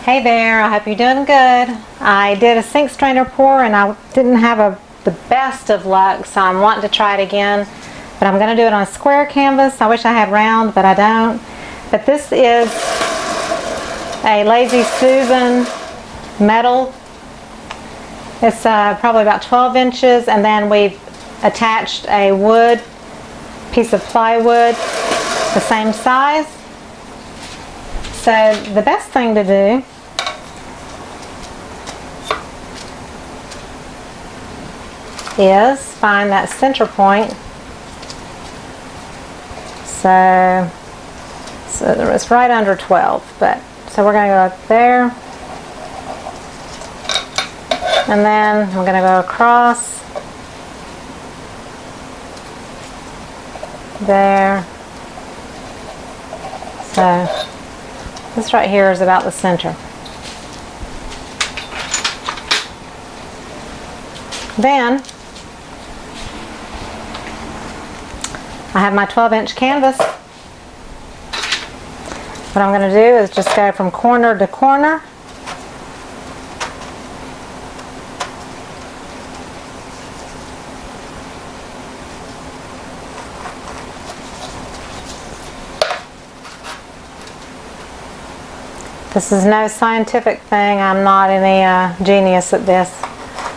Hey there, I hope you're doing good. I did a sink strainer pour and I didn't have the best of luck, so I'm wanting to try it again. But I'm going to do it on a square canvas. I wish I had round, but I don't. But this is a Lazy Susan metal. It's probably about 12 inches, and then we've attached a wood piece of plywood the same size. So the best thing to do is find that center point. So it's right under 12, but so we're going to go up there, and then I'm going to go across there. So this right here is about the center. Then I have my 12-inch canvas. What I'm going to do is just go from corner to corner. This is no scientific thing. I'm not any genius at this.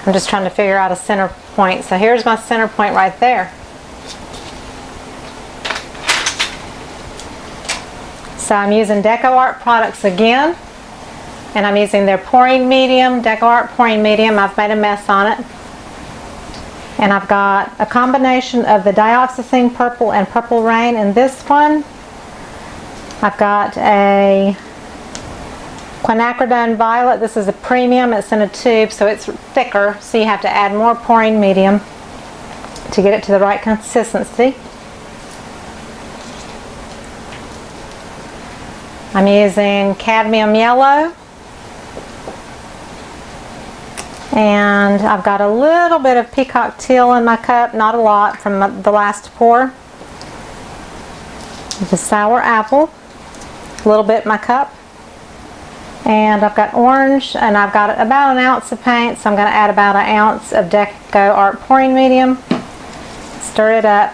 I'm just trying to figure out a center point. So here's my center point right there. So I'm using DecoArt products again, and I'm using their pouring medium, DecoArt Pouring Medium. I've made a mess on it. And I've got a combination of the dioxazine purple and purple rain in this one. I've got a quinacridone violet. This is a premium. It's in a tube, so it's thicker, so you have to add more pouring medium to get it to the right consistency. I'm using cadmium yellow, and I've got a little bit of peacock teal in my cup, not a lot, from the last pour. The sour apple, a little bit in my cup. And I've got orange, and I've got about an ounce of paint, so I'm going to add about an ounce of DecoArt Pouring Medium. Stir it up.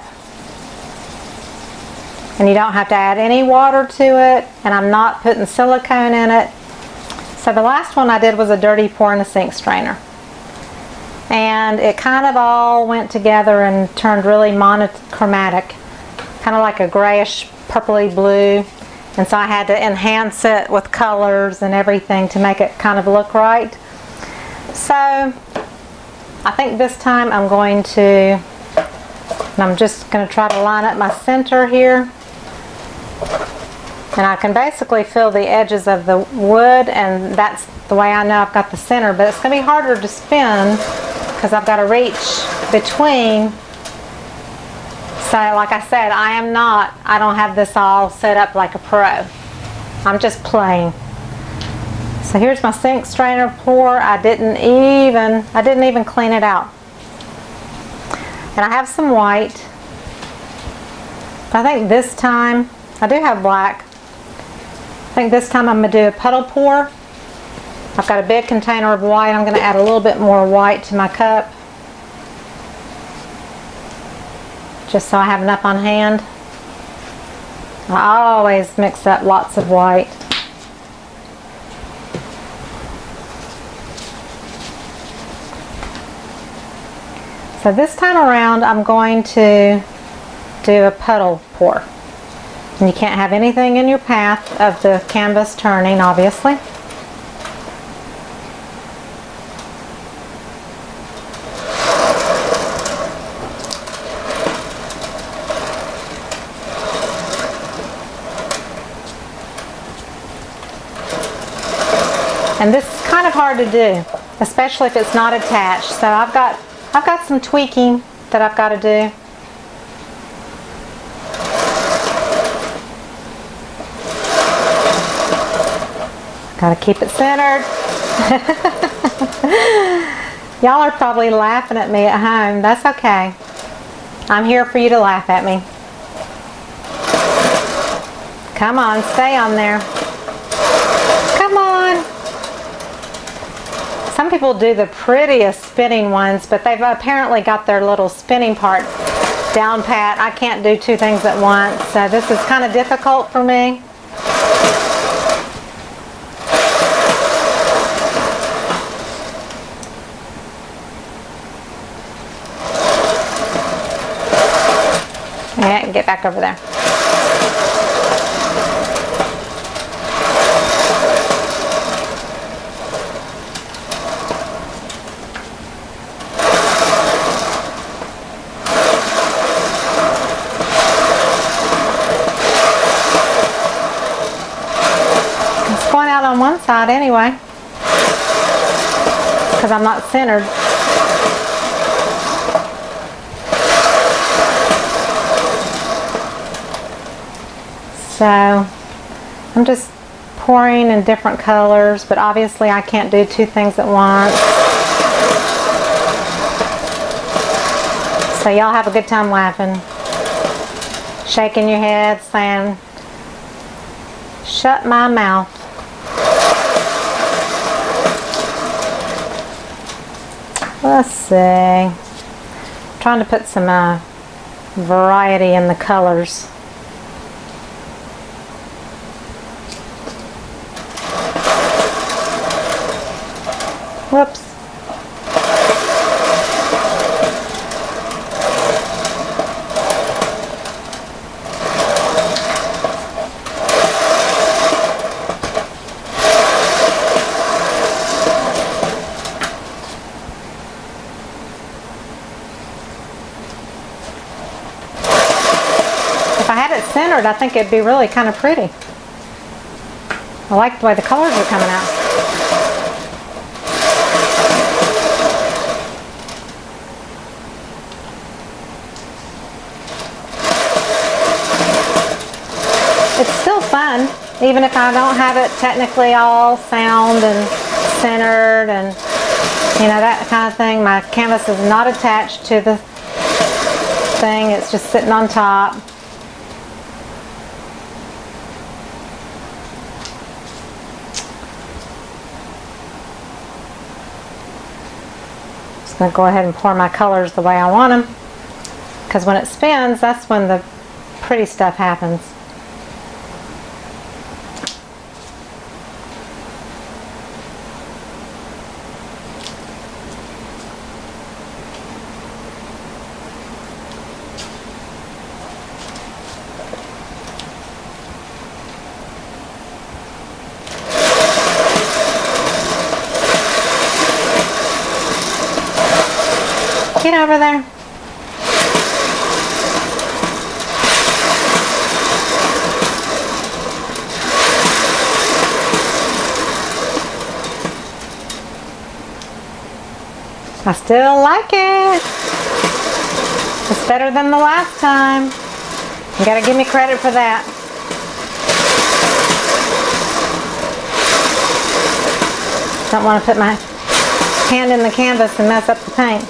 And you don't have to add any water to it, and I'm not putting silicone in it. So the last one I did was a dirty pour in a sink strainer. And it kind of all went together and turned really monochromatic, kind of like a grayish purpley blue. And so I had to enhance it with colors and everything to make it kind of look right. So I think this time I'm going to, and I'm just going to try to line up my center here. And I can basically feel the edges of the wood, and that's the way I know I've got the center. But it's going to be harder to spin because I've got to reach between. So like I said, I don't have this all set up like a pro. I'm just playing. So here's my sink strainer pour. I didn't even clean it out. And I have some white. I think this time, I do have black. I think this time I'm going to do a puddle pour. I've got a big container of white. I'm going to add a little bit more white to my cup, just so I have enough on hand. I always mix up lots of white. So this time around I'm going to do a puddle pour. And you can't have anything in your path of the canvas turning, obviously. And this is kind of hard to do, especially if it's not attached. So I've got some tweaking that I've got to do. Got to keep it centered. Y'all are probably laughing at me at home. That's okay. I'm here for you to laugh at me. Come on, stay on there. Come on. Some people do the prettiest spinning ones, but they've apparently got their little spinning part down pat. I can't do two things at once, so this is kind of difficult for me. Yeah, get back over there. It's going out on one side anyway, because I'm not centered. So I'm just pouring in different colors, but obviously I can't do two things at once. So y'all have a good time laughing, shaking your head, saying, shut my mouth. Let's see. I'm trying to put some variety in the colors. Whoops. If I had it centered, I think it'd be really kind of pretty. I like the way the colors are coming out. It's still fun, even if I don't have it technically all sound and centered and, you know, that kind of thing. My canvas is not attached to the thing, it's just sitting on top. Just going to go ahead and pour my colors the way I want them, because when it spins, that's when the pretty stuff happens. Get over there. I still like it. It's better than the last time. You gotta give me credit for that. Don't want to put my hand in the canvas and mess up the paint.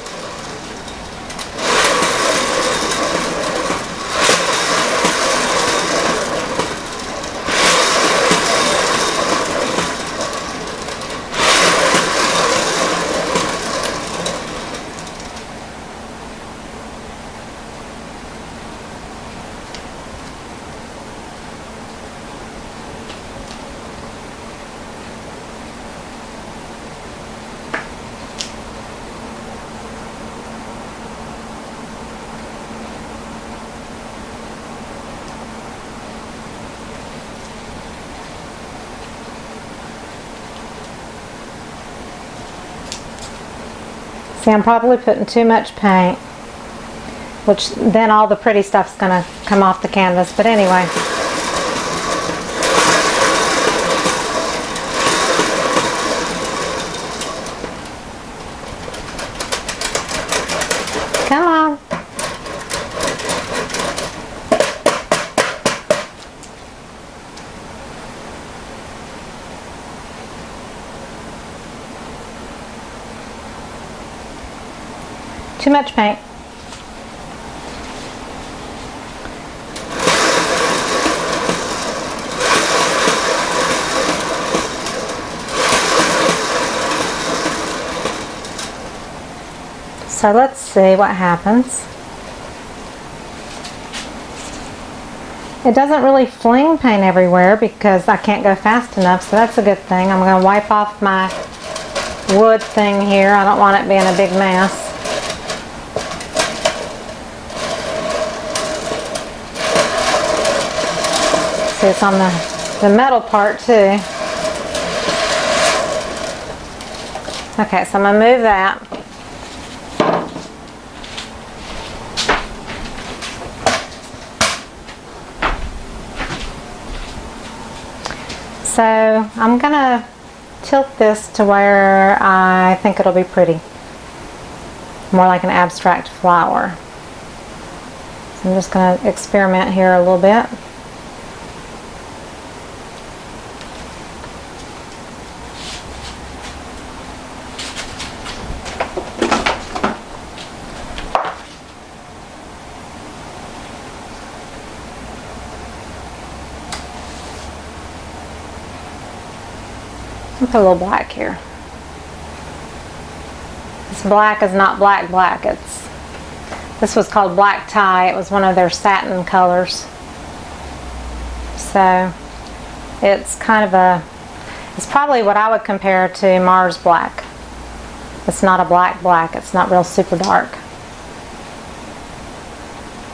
See, I'm probably putting too much paint, which then all the pretty stuff's gonna come off the canvas, but anyway. Come on. Too much paint. So let's see what happens. It doesn't really fling paint everywhere because I can't go fast enough, so that's a good thing. I'm going to wipe off my wood thing here. I don't want it being a big mess. See, it's on the metal part too. Okay, so I'm going to move that. So I'm going to tilt this to where I think it'll be pretty. More like an abstract flower. So I'm just going to experiment here a little bit. Put a little black here. This black is not black. This was called black tie. It was one of their satin colors. So it's kind of it's probably what I would compare to Mars black. It's not a black. It's not real super dark.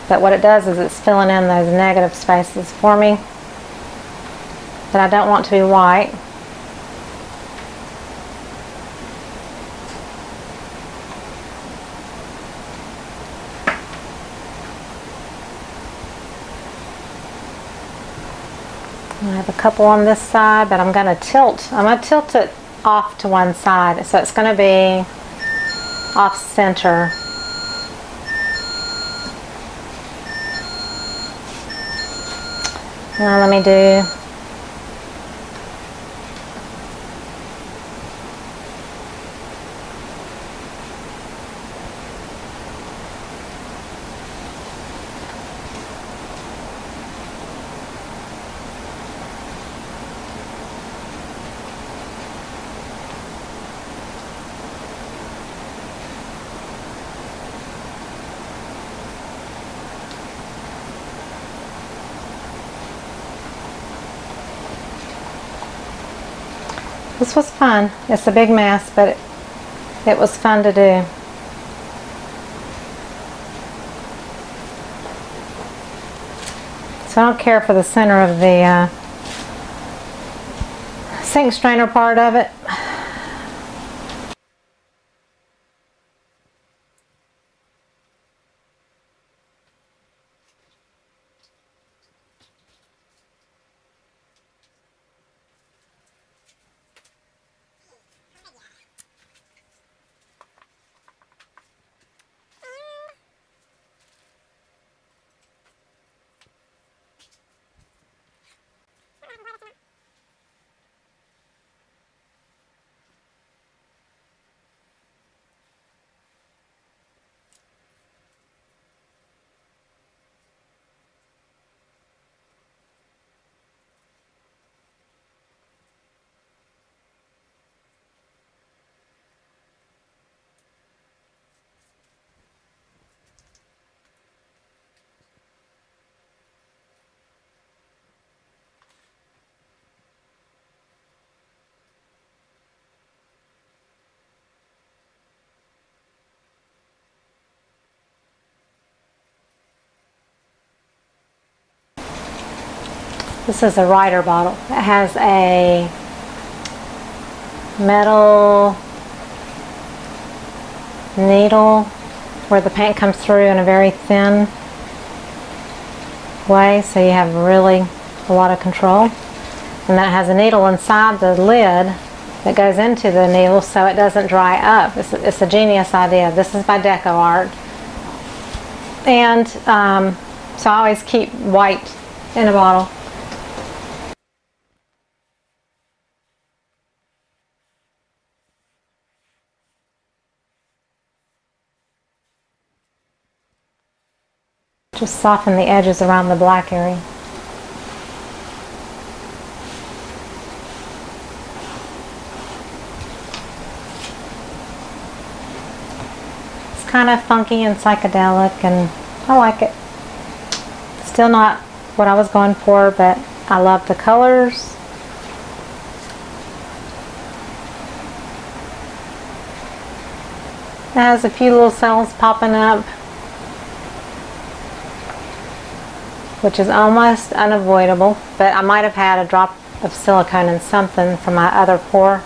But what it does is it's filling in those negative spaces for me that I don't want to be white. I have a couple on this side, but I'm going to tilt it off to one side, so it's going to be off center. Now let me do This was fun. It's a big mess, but it was fun to do. So I don't care for the center of the sink strainer part of it. This is a Rider bottle. It has a metal needle where the paint comes through in a very thin way, so you have really a lot of control. And then it has a needle inside the lid that goes into the needle so it doesn't dry up. It's a genius idea. This is by DecoArt. And so I always keep white in a bottle. Just soften the edges around the black area. kind of funky and psychedelic, and I like it. Still not what I was going for, but I love the colors. It has a few little cells popping up, which is almost unavoidable, but I might have had a drop of silicone in something from my other pour,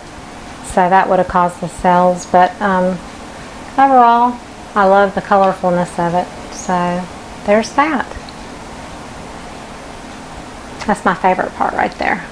so that would have caused the cells. But overall, I love the colorfulness of it, so there's that. That's my favorite part right there.